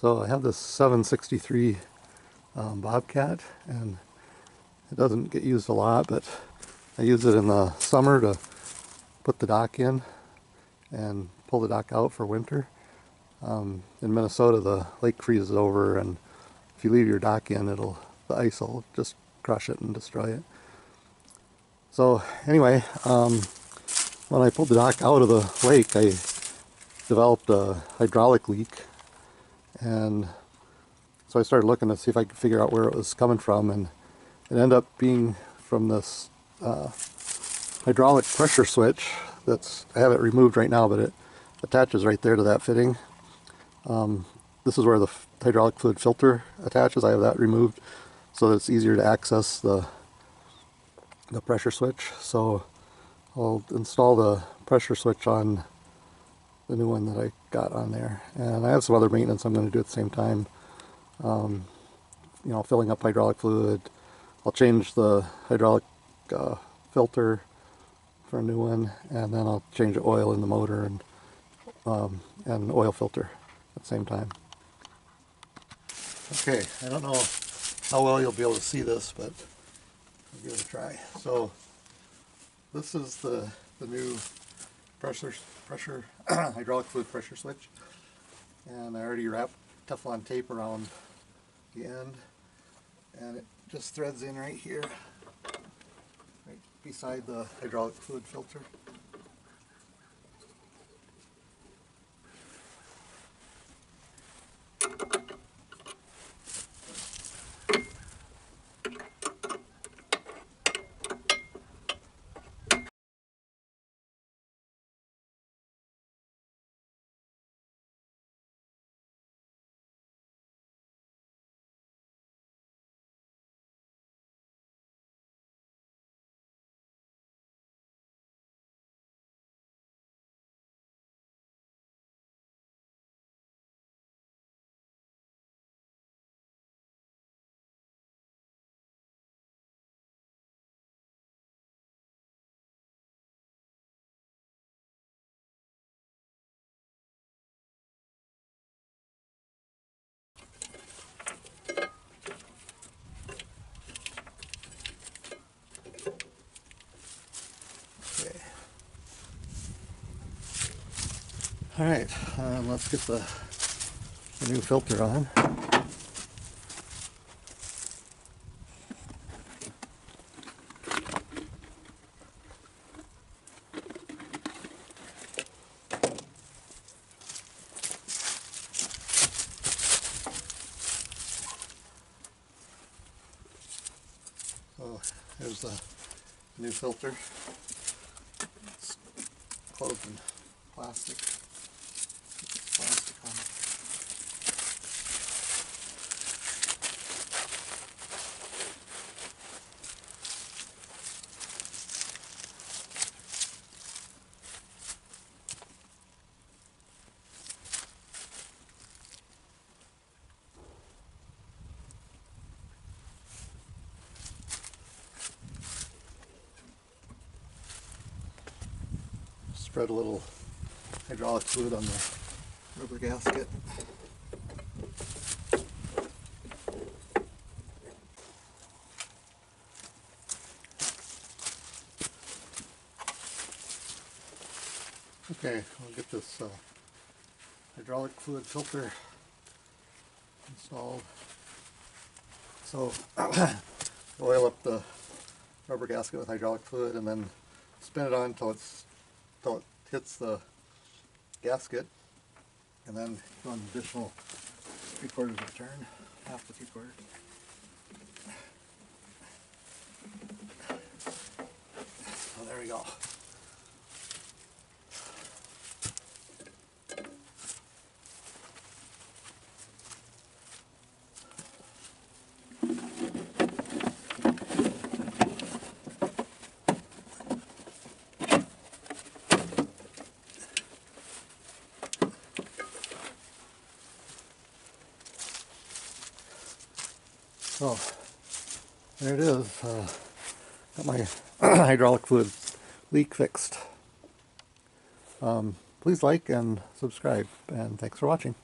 So I have this 763 Bobcat, and it doesn't get used a lot, but I use it in the summer to put the dock in and pull the dock out for winter. In Minnesota, the lake freezes over, and if you leave your dock in, the ice will just crush it and destroy it. So anyway, when I pulled the dock out of the lake, I developed a hydraulic leak, and so I started looking to see if I could figure out where it was coming from, and it ended up being from this hydraulic pressure switch. I have it removed right now, but it attaches right there to that fitting. This is where the hydraulic fluid filter attaches. I have that removed so that it's easier to access the pressure switch. So I'll install the pressure switch on the new one that I got on there, and I have some other maintenance I'm going to do at the same time. Filling up hydraulic fluid. I'll change the hydraulic filter for a new one, and then I'll change the oil in the motor and oil filter at the same time. Okay, I don't know how well you'll be able to see this, but I'll give it a try. So this is the new pressure hydraulic fluid pressure switch, and I already wrapped Teflon tape around the end, and it just threads in right here, right beside the hydraulic fluid filter. Alright, let's get the new filter on. So there's the new filter. It's closed in plastic. On it. Spread a little hydraulic fluid on the rubber gasket. Okay, we'll get this hydraulic fluid filter installed. So oil up the rubber gasket with hydraulic fluid, and then spin it on until it hits the gasket, and then go an additional 3/4 of a turn, half to 3/4. So there we go. So there it is. Got my hydraulic fluid leak fixed. Please like and subscribe, and thanks for watching.